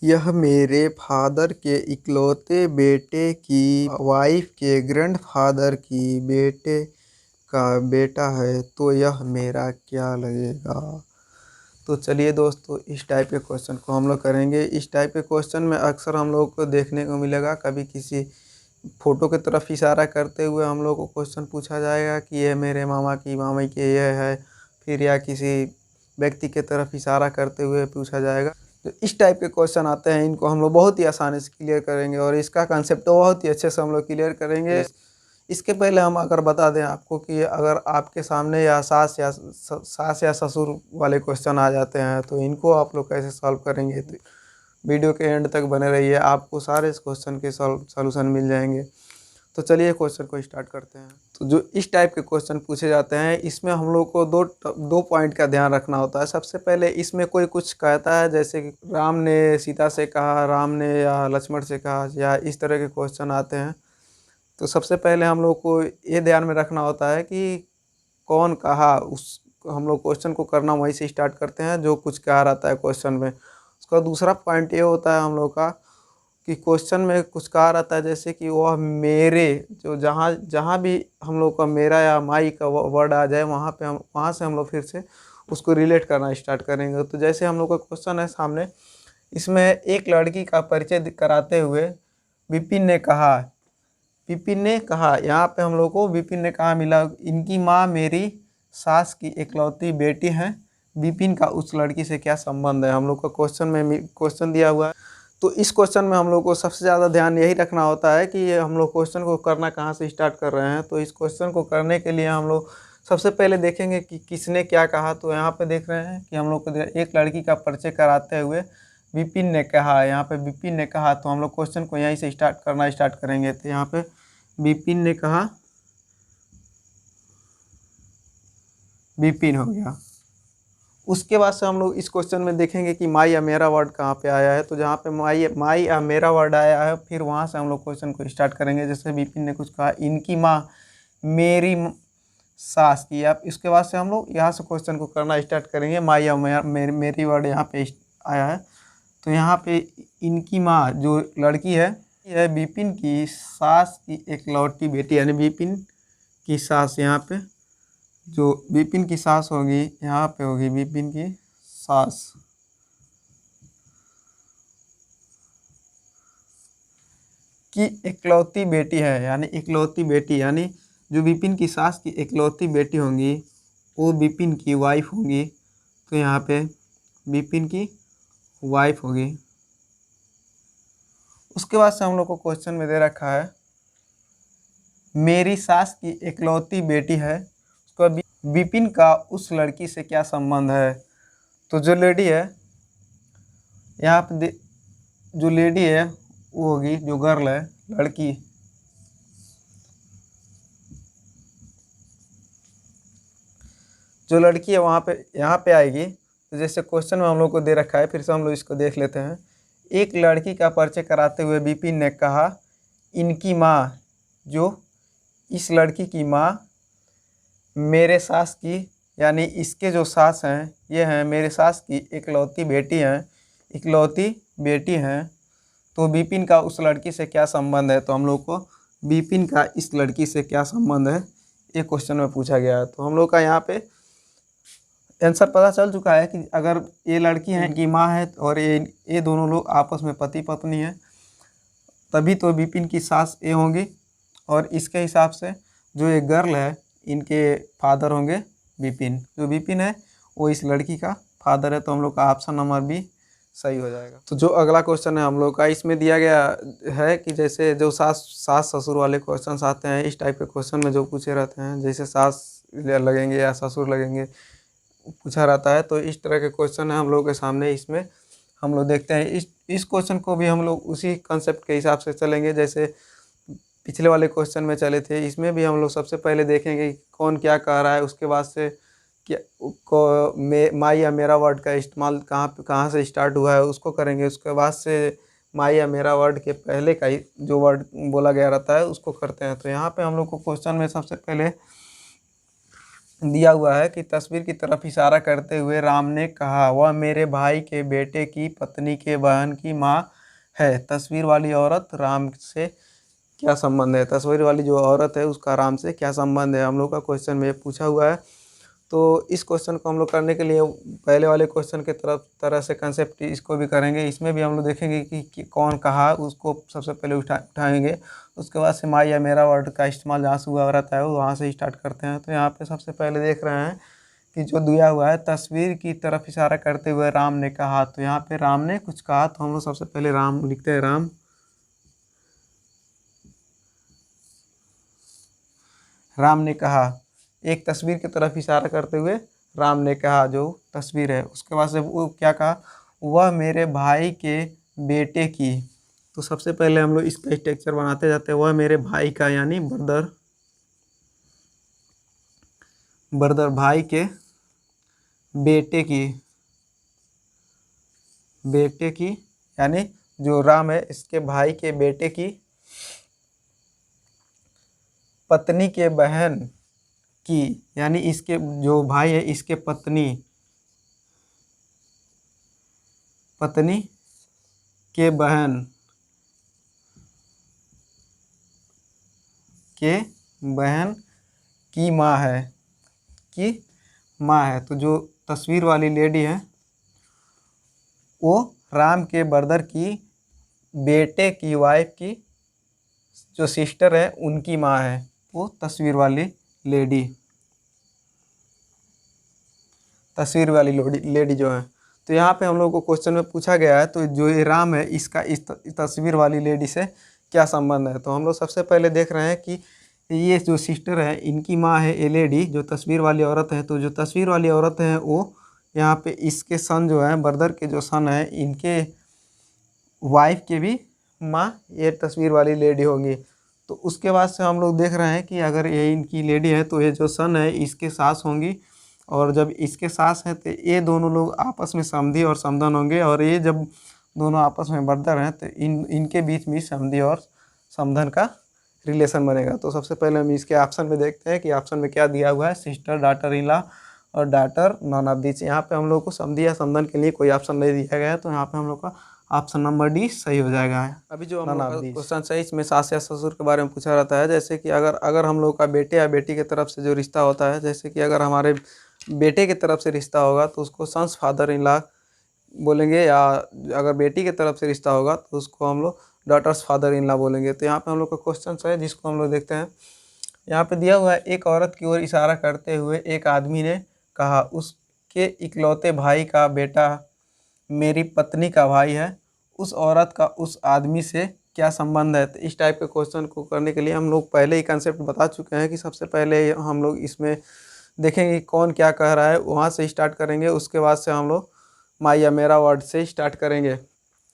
यह मेरे फादर के इकलौते बेटे की वाइफ के ग्रैंडफादर की बेटे का बेटा है, तो यह मेरा क्या लगेगा। तो चलिए दोस्तों, इस टाइप के क्वेश्चन को हम लोग करेंगे। इस टाइप के क्वेश्चन में अक्सर हम लोग को देखने को मिलेगा, कभी किसी फ़ोटो की तरफ इशारा करते हुए हम लोग को क्वेश्चन पूछा जाएगा कि ये मेरे मामा की मामी के ये है, फिर या किसी व्यक्ति की तरफ इशारा करते हुए पूछा जाएगा। तो इस टाइप के क्वेश्चन आते हैं, इनको हम लोग बहुत ही आसानी से क्लियर करेंगे और इसका कंसेप्ट तो बहुत ही अच्छे से हम लोग क्लियर करेंगे। इसके पहले हम अगर बता दें आपको कि अगर आपके सामने या सास या ससुर वाले क्वेश्चन आ जाते हैं तो इनको आप लोग कैसे सॉल्व करेंगे, तो वीडियो के एंड तक बने रहिए, आपको सारे इस क्वेश्चन के सॉल्यूशन मिल जाएंगे। तो चलिए क्वेश्चन को स्टार्ट करते हैं। तो जो इस टाइप के क्वेश्चन पूछे जाते हैं, इसमें हम लोग को दो पॉइंट का ध्यान रखना होता है। सबसे पहले इसमें कोई कुछ कहता है, जैसे कि राम ने सीता से कहा, राम ने या लक्ष्मण से कहा, या इस तरह के क्वेश्चन आते हैं। तो सबसे पहले हम लोग को ये ध्यान में रखना होता है कि कौन कहा, उस हम लोग क्वेश्चन को करना वहीं से स्टार्ट करते हैं जो कुछ कहा रहता है क्वेश्चन में। उसका दूसरा पॉइंट ये होता है हम लोग का कि क्वेश्चन में कुछ कहा रहता है, जैसे कि वह मेरे, जो जहाँ जहाँ भी हम लोग का मेरा या माई का वर्ड आ जाए, वहाँ से हम लोग फिर से उसको रिलेट करना स्टार्ट करेंगे। तो जैसे हम लोग का क्वेश्चन है सामने, इसमें एक लड़की का परिचय कराते हुए विपिन ने कहा, यहाँ पे हम लोग को विपिन ने कहा मिला, इनकी माँ मेरी सास की इकलौती बेटी है, विपिन का उस लड़की से क्या संबंध है। हम लोग का क्वेश्चन में क्वेश्चन दिया हुआ है। तो इस क्वेश्चन में हम लोग को सबसे ज़्यादा ध्यान यही रखना होता है कि ये हम लोग क्वेश्चन को करना कहाँ से स्टार्ट कर रहे हैं। तो इस क्वेश्चन को करने के लिए हम लोग सबसे पहले देखेंगे कि किसने क्या कहा। तो यहाँ पे देख रहे हैं कि हम लोग को एक लड़की का परिचय कराते हुए विपिन ने कहा, यहाँ पे विपिन ने कहा, तो हम लोग क्वेश्चन को यहीं से स्टार्ट करेंगे। तो यहाँ पे विपिन ने कहा, विपिन हो गया। उसके बाद से हम लोग इस क्वेश्चन में देखेंगे कि माई या मेरा वर्ड कहाँ पे आया है। तो जहाँ पे माई या मेरा वर्ड आया है, फिर वहाँ से हम लोग क्वेश्चन को स्टार्ट करेंगे। जैसे विपिन ने कुछ कहा, इनकी माँ मेरी सास की, अब इसके बाद से हम लोग यहाँ से क्वेश्चन को करना स्टार्ट करेंगे। माई या मेरी वर्ड यहाँ पे आया है, तो यहाँ पे इनकी माँ जो लड़की है, यह विपिन की सास की इकलौती बेटी, यानी विपिन की सास, यहाँ पे जो विपिन की सास होगी, यहाँ पे होगी विपिन की सास की इकलौती बेटी है, यानी इकलौती बेटी, यानी जो विपिन की सास की इकलौती बेटी होंगी वो विपिन की वाइफ होंगी। तो यहाँ पे विपिन की वाइफ होगी। उसके बाद से हम लोग को क्वेश्चन में दे रखा है, मेरी सास की इकलौती बेटी है, उसको विपिन का उस लड़की से क्या संबंध है। तो जो लेडी है यहाँ पे, जो लेडी है वो होगी, जो गर्ल है, लड़की, जो लड़की है वहाँ पे यहाँ पे आएगी। तो जैसे क्वेश्चन में हम लोग को दे रखा है, फिर से हम लोग इसको देख लेते हैं। एक लड़की का परिचय कराते हुए विपिन ने कहा, इनकी माँ, जो इस लड़की की माँ मेरे सास की, यानी इसके जो सास हैं ये हैं मेरे सास की इकलौती बेटी हैं। तो विपिन का उस लड़की से क्या संबंध है। तो हम लोग को विपिन का इस लड़की से क्या संबंध है, ये क्वेश्चन में पूछा गया है। तो हम लोग का यहाँ पे आंसर पता चल चुका है कि अगर ये लड़की है कि माँ है और ये दोनों लोग आपस में पति पत्नी हैं, तभी तो विपिन की सास ये होंगी। और इसके हिसाब से जो ये गर्ल है, इनके फादर होंगे विपिन। जो विपिन है वो इस लड़की का फादर है। तो हम लोग का ऑप्शन नंबर बी सही हो जाएगा। तो जो अगला क्वेश्चन है हम लोग का, इसमें दिया गया है कि जैसे जो सास ससुर वाले क्वेश्चन आते हैं, इस टाइप के क्वेश्चन में जो पूछे रहते हैं, जैसे सास लगेंगे या ससुर लगेंगे, पूछा रहता है। तो इस तरह के क्वेश्चन है हम लोग के सामने। इसमें हम लोग देखते हैं इस क्वेश्चन को भी हम लोग उसी कंसेप्ट के हिसाब से चलेंगे जैसे पिछले वाले क्वेश्चन में चले थे। इसमें भी हम लोग सबसे पहले देखेंगे कि कौन क्या कह रहा है, उसके बाद से क्या को माई या मेरा वर्ड का इस्तेमाल कहाँ से स्टार्ट हुआ है उसको करेंगे। उसके बाद से माई या मेरा वर्ड के पहले का ही जो वर्ड बोला गया रहता है उसको करते हैं। तो यहाँ पे हम लोग को क्वेश्चन में सबसे पहले दिया हुआ है कि तस्वीर की तरफ इशारा करते हुए राम ने कहा, वह मेरे भाई के बेटे की पत्नी के बहन की माँ है। तस्वीर वाली औरत राम से क्या संबंध है? तस्वीर वाली जो औरत है उसका राम से क्या संबंध है, हम लोग का क्वेश्चन में पूछा हुआ है। तो इस क्वेश्चन को हम लोग करने के लिए पहले वाले क्वेश्चन के तरह से कंसेप्ट इसको भी करेंगे। इसमें भी हम लोग देखेंगे कि कौन कहा, उसको सबसे पहले उठाएंगे। उसके बाद से माँ या मेरा वर्ड का इस्तेमाल जहाँ से हुआ रहता है वहाँ से स्टार्ट करते हैं। तो यहाँ पे सबसे पहले देख रहे हैं कि जो दिया हुआ है तस्वीर की तरफ इशारा करते हुए राम ने कहा, तो यहाँ पे राम ने कुछ कहा, तो हम लोग सबसे पहले राम लिखते हैं। राम ने कहा, एक तस्वीर की तरफ इशारा करते हुए राम ने कहा, जो तस्वीर है उसके बाद से वो क्या कहा, वह मेरे भाई के बेटे की। तो सबसे पहले हम लोग इसका स्ट्रक्चर बनाते जाते हैं। वह मेरे भाई का यानी ब्रदर भाई के बेटे की यानी जो राम है इसके भाई के बेटे की पत्नी के बहन की, यानी इसके जो भाई है इसके पत्नी के बहन की माँ है। तो जो तस्वीर वाली लेडी है वो राम के ब्रदर की बेटे की वाइफ की जो सिस्टर है उनकी माँ है, वो तस्वीर वाली लेडी जो है। तो यहाँ पे हम लोग को क्वेश्चन में पूछा गया है, तो जो ये राम है इसका इस तस्वीर वाली लेडी से क्या संबंध है। तो हम लोग सबसे पहले देख रहे हैं कि ये जो सिस्टर है इनकी माँ है ये लेडी, जो तस्वीर वाली औरत है। तो जो तस्वीर वाली औरत है वो यहाँ पे इसके सन जो है, ब्रदर के जो सन है, इनके वाइफ के भी माँ ये तस्वीर वाली लेडी होगी। तो उसके बाद से हम लोग देख रहे हैं कि अगर ये इनकी लेडी है तो ये जो सन है इसके सास होंगी, और जब इसके सास है तो ये दोनों लोग आपस में समधी और समधन होंगे, और ये जब दोनों आपस में ब्रदर हैं तो इनके बीच में समधी और समधन का रिलेशन बनेगा। तो सबसे पहले हम इसके ऑप्शन में देखते हैं कि ऑप्शन में क्या दिया हुआ है, सिस्टर, डॉटर इन लॉ और डॉटर नॉन ऑफ दिस। यहाँ पे हम लोग को समधी या समधन के लिए कोई ऑप्शन नहीं दिया गया है, तो यहाँ पे हम लोग का ऑप्शन नंबर डी सही हो जाएगा। अभी जो हम लोग का क्वेश्चन है इसमें सास या ससुर के बारे में पूछा रहता है। जैसे कि अगर हम लोग का बेटे या बेटी की तरफ से जो रिश्ता होता है, जैसे कि अगर हमारे बेटे की तरफ से रिश्ता होगा तो उसको सन्स फादर इन लॉ बोलेंगे, या अगर बेटी की तरफ से रिश्ता होगा तो उसको हम लोग डॉटर्स फादर इन लॉ बोलेंगे। तो यहाँ पे हम लोग का क्वेश्चन है जिसको हम लोग देखते हैं। यहाँ पे दिया हुआ है, एक औरत की ओर इशारा करते हुए एक आदमी ने कहा, उसके इकलौते भाई का बेटा मेरी पत्नी का भाई है। उस औरत का उस आदमी से क्या संबंध है। तो इस टाइप के क्वेश्चन को करने के लिए हम लोग पहले ही कंसेप्ट बता चुके हैं कि सबसे पहले हम लोग इसमें देखेंगे कौन क्या कह रहा है, वहाँ से स्टार्ट करेंगे। उसके बाद से हम लोग माई या मेरा वर्ड से स्टार्ट करेंगे।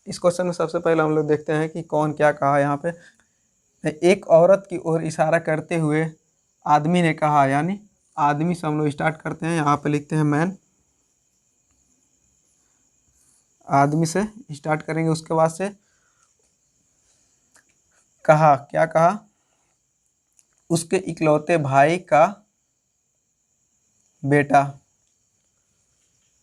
इस क्वेश्चन में सबसे पहले हम लोग देखते हैं कि कौन क्या कहा। यहाँ पे एक औरत की ओर इशारा करते हुए आदमी ने कहा, यानी आदमी से हम लोग स्टार्ट करते हैं। यहाँ पे लिखते हैं मैन, आदमी से स्टार्ट करेंगे। उसके बाद से कहा, क्या कहा, उसके इकलौते भाई का बेटा।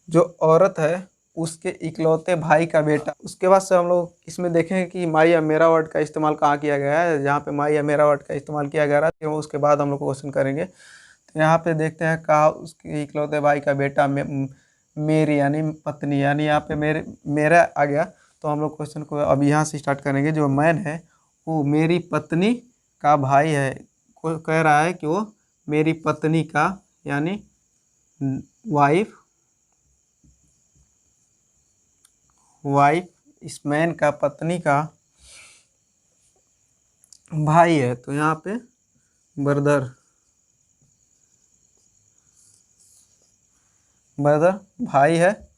जो औरत है उसके इकलौते भाई का बेटा। उसके बाद से हम लोग इसमें देखेंगे कि माई या मेरा वर्ड का इस्तेमाल कहाँ किया गया है। जहाँ पे माई या मेरा वर्ड का इस्तेमाल किया गया है उसके बाद हम लोग क्वेश्चन करेंगे। तो यहाँ पे देखते हैं, कहा उसके इकलौते भाई का बेटा मेरी यानी पत्नी, यानी यहाँ पे मेरा आ गया। तो हम लोग क्वेश्चन को अब यहाँ से स्टार्ट करेंगे। जो मैन है वो मेरी पत्नी का भाई है। कह रहा है कि वो मेरी पत्नी का यानी वाइफ इस मैन का पत्नी का भाई है। तो यहाँ पे ब्रदर भाई है।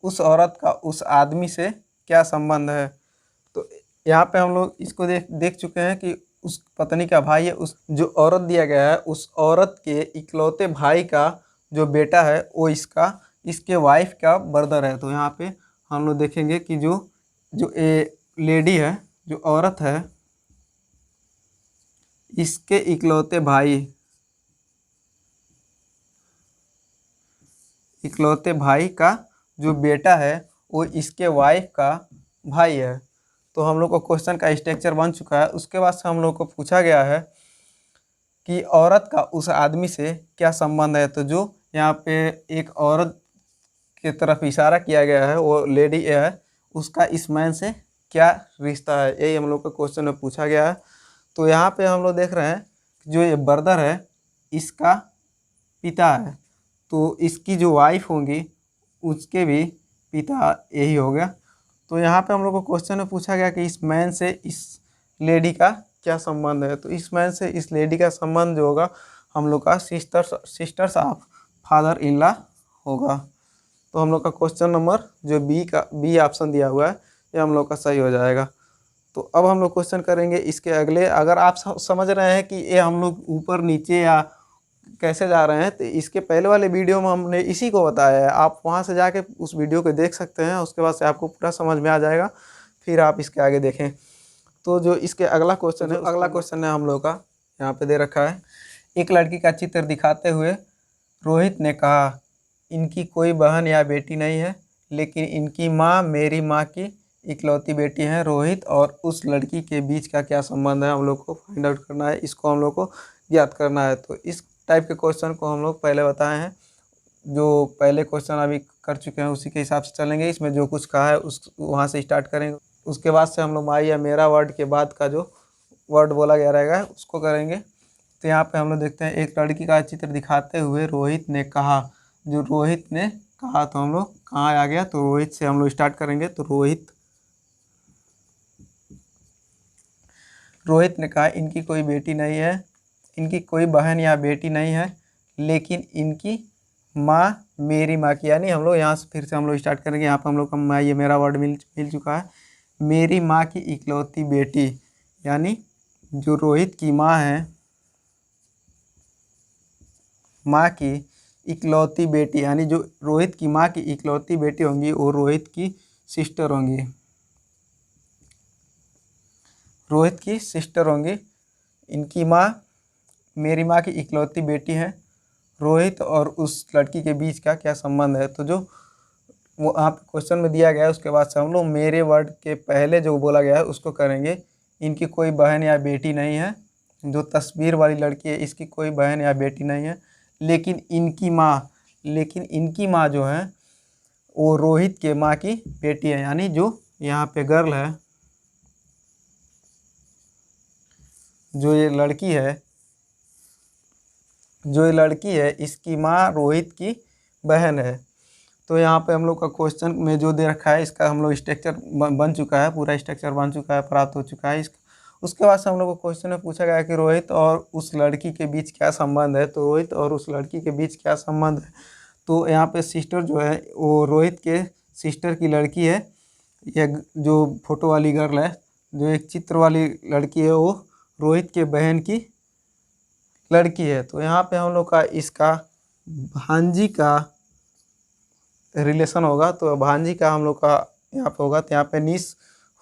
उस औरत का उस आदमी से क्या संबंध है। तो यहाँ पे हम लोग इसको देख चुके हैं कि उस पत्नी का भाई है। उस जो औरत दिया गया है उस औरत के इकलौते भाई का जो बेटा है वो इसके वाइफ का ब्रदर है। तो यहाँ पे हम लोग देखेंगे कि जो लेडी है, जो औरत है, इसके इकलौते भाई इकलौते भाई का जो बेटा है वो इसके वाइफ का भाई है। तो हम लोग को क्वेश्चन का स्ट्रक्चर बन चुका है। उसके बाद से हम लोग को पूछा गया है कि औरत का उस आदमी से क्या संबंध है। तो जो यहाँ पे एक औरत की तरफ इशारा किया गया है वो लेडी है, उसका इस मैन से क्या रिश्ता है, यही हम लोग को क्वेश्चन में पूछा गया है। तो यहाँ पे हम लोग देख रहे हैं कि जो ये ब्रदर है इसका पिता है, तो इसकी जो वाइफ होंगी उसके भी पिता यही हो गया। तो यहाँ पे हम लोग को क्वेश्चन में पूछा गया कि इस मैन से इस लेडी का क्या संबंध है। तो इस मैन से इस लेडी का संबंध जो होगा हम लोग का sisters of father in law होगा। तो हम लोग का क्वेश्चन नंबर जो बी ऑप्शन दिया हुआ है ये हम लोग का सही हो जाएगा। तो अब हम लोग क्वेश्चन करेंगे इसके अगले। अगर आप समझ रहे हैं कि ये हम लोग ऊपर नीचे या कैसे जा रहे हैं, तो इसके पहले वाले वीडियो में हमने इसी को बताया है, आप वहां से जाके उस वीडियो को देख सकते हैं। उसके बाद से आपको पूरा समझ में आ जाएगा, फिर आप इसके आगे देखें। तो जो इसके अगला क्वेश्चन है, अगला क्वेश्चन है हम लोग का यहाँ पे दे रखा है। एक लड़की का चित्र दिखाते हुए रोहित ने कहा, इनकी कोई बहन या बेटी नहीं है, लेकिन इनकी माँ मेरी माँ की इकलौती बेटी है। रोहित और उस लड़की के बीच का क्या संबंध है, हम लोग को फाइंड आउट करना है, इसको हम लोग को ज्ञात करना है। तो इस टाइप के क्वेश्चन को हम लोग पहले बताए हैं, जो पहले क्वेश्चन अभी कर चुके हैं उसी के हिसाब से चलेंगे। इसमें जो कुछ कहा है उस वहाँ से स्टार्ट करेंगे। उसके बाद से हम लोग माई या मेरा वर्ड के बाद का जो वर्ड बोला गया रहेगा उसको करेंगे। तो यहाँ पे हम लोग देखते हैं, एक लड़की का चित्र दिखाते हुए रोहित ने कहा। जो रोहित ने कहा तो हम लोग कहाँ आ गया, तो रोहित से हम लोग स्टार्ट करेंगे। तो रोहित ने कहा, इनकी कोई बेटी नहीं है, इनकी कोई बहन या बेटी नहीं है, लेकिन इनकी माँ मेरी माँ की, यानी हम लोग यहाँ से फिर से हम लोग स्टार्ट करेंगे। यहाँ पर हम लोग का माँ ये मेरा वर्ड मिल चुका है। मेरी माँ की इकलौती बेटी, यानी जो रोहित की माँ है, माँ की इकलौती बेटी, यानी जो रोहित की माँ की इकलौती बेटी होंगी वो रोहित की सिस्टर होंगी, रोहित की सिस्टर होंगी। इनकी माँ मेरी माँ की इकलौती बेटी है। रोहित और उस लड़की के बीच का क्या संबंध है। तो जो वो आप क्वेश्चन में दिया गया है उसके बाद से हम लोग मेरे वर्ड के पहले जो बोला गया है उसको करेंगे। इनकी कोई बहन या बेटी नहीं है, जो तस्वीर वाली लड़की है इसकी कोई बहन या बेटी नहीं है, लेकिन इनकी माँ जो है वो रोहित के माँ की बेटी है, यानी जो यहाँ पे गर्ल है, जो ये लड़की है इसकी माँ रोहित की बहन है। तो यहाँ पे हम लोग का क्वेश्चन में जो दे रखा है इसका हम लोग स्ट्रक्चर बन चुका है, पूरा स्ट्रक्चर बन चुका है, प्राप्त हो चुका है। उसके बाद से हम लोग को क्वेश्चन में पूछा गया कि रोहित और उस लड़की के बीच क्या संबंध है। तो रोहित और उस लड़की के बीच क्या संबंध है, तो यहाँ पे सिस्टर जो है वो रोहित के सिस्टर की लड़की है। ये जो फोटो वाली गर्ल है, जो एक चित्र वाली लड़की है, वो रोहित के बहन की लड़की है। तो यहाँ पे हम लोग का इसका भांजी का रिलेशन होगा, तो भांजी का हम लोग का यहाँ पे होगा, तो यहाँ पे निस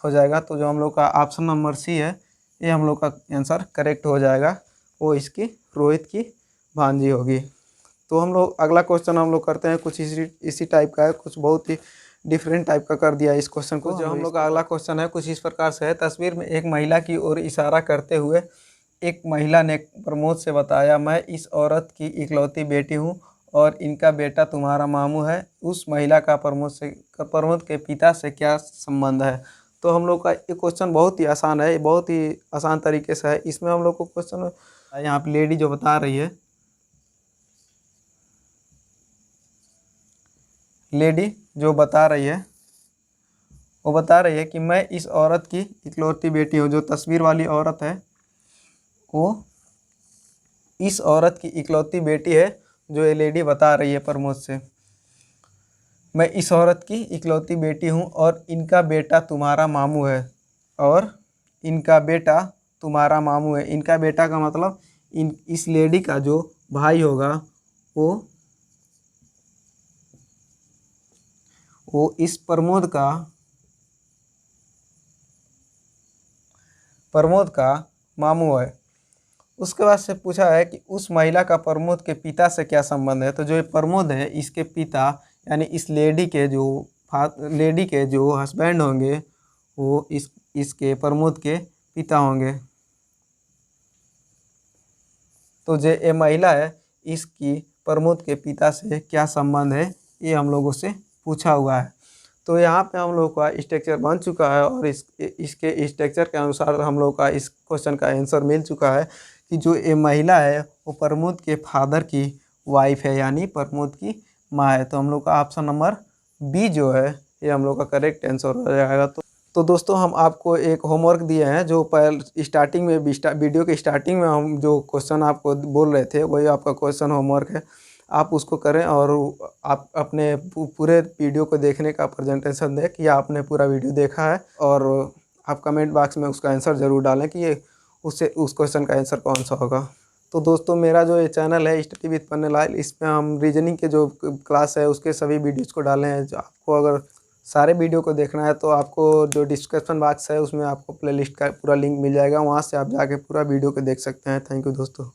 हो जाएगा। तो जो हम लोग का ऑप्शन नंबर सी है ये हम लोग का आंसर करेक्ट हो जाएगा, वो इसकी रोहित की भांजी होगी। तो हम लोग अगला क्वेश्चन हम लोग करते हैं, कुछ इसी टाइप का है, कुछ बहुत ही डिफरेंट टाइप का कर दिया इस क्वेश्चन को। जो हम लोग का अगला क्वेश्चन है कुछ इस प्रकार से है। तस्वीर में एक महिला की ओर इशारा करते हुए एक महिला ने प्रमोद से बताया, मैं इस औरत की इकलौती बेटी हूँ और इनका बेटा तुम्हारा मामू है। उस महिला का प्रमोद के पिता से क्या संबंध है। तो हम लोग का ये क्वेश्चन बहुत ही आसान है, बहुत ही आसान तरीके से है। इसमें हम लोग को क्वेश्चन यहाँ पे लेडी जो बता रही है, लेडी जो बता रही है वो बता रही है कि मैं इस औरत की इकलौती बेटी हूँ। जो तस्वीर वाली औरत है वो इस औरत की इकलौती बेटी है, जो ये लेडी बता रही है प्रमोद से। मैं इस औरत की इकलौती बेटी हूँ और इनका बेटा तुम्हारा मामू है, और इनका बेटा तुम्हारा मामू है। इनका बेटा का मतलब इस लेडी का जो भाई होगा वो इस प्रमोद का मामू है। उसके बाद से पूछा है कि उस महिला का प्रमोद के पिता से क्या संबंध है। तो जो ये प्रमोद है इसके पिता यानी इस लेडी के जो हस्बैंड होंगे वो इसके प्रमोद के पिता होंगे। तो जो ये महिला है इसकी प्रमोद के पिता से क्या संबंध है, ये हम लोगों से पूछा हुआ है। तो यहाँ पे हम लोग का स्ट्रक्चर बन चुका है और इसके स्ट्रक्चर के अनुसार हम लोग का इस क्वेश्चन का आंसर मिल चुका है कि जो ये महिला है वो प्रमोद के फादर की वाइफ है, यानी प्रमोद की माँ है। तो हम लोग का ऑप्शन नंबर बी जो है ये हम लोग का करेक्ट आंसर हो जाएगा। तो दोस्तों हम आपको एक होमवर्क दिए हैं, जो पहले स्टार्टिंग में वीडियो के स्टार्टिंग में हम जो क्वेश्चन आपको बोल रहे थे वही आपका क्वेश्चन होमवर्क है। आप उसको करें और आप अपने पूरे वीडियो को देखने का प्रेजेंटेशन दें कि आपने पूरा वीडियो देखा है, और आप कमेंट बॉक्स में उसका आंसर ज़रूर डालें कि ये उससे उस क्वेश्चन का आंसर कौन सा होगा। तो दोस्तों मेरा जो ये चैनल है स्टडी विद पन्नेलाल, इसमें हम रीजनिंग के जो क्लास है उसके सभी वीडियोज़ को डाले हैं। जो आपको अगर सारे वीडियो को देखना है तो आपको जो डिस्क्रिप्शन बॉक्स है उसमें आपको प्लेलिस्ट का पूरा लिंक मिल जाएगा, वहाँ से आप जाके पूरा वीडियो को देख सकते हैं। थैंक यू दोस्तों।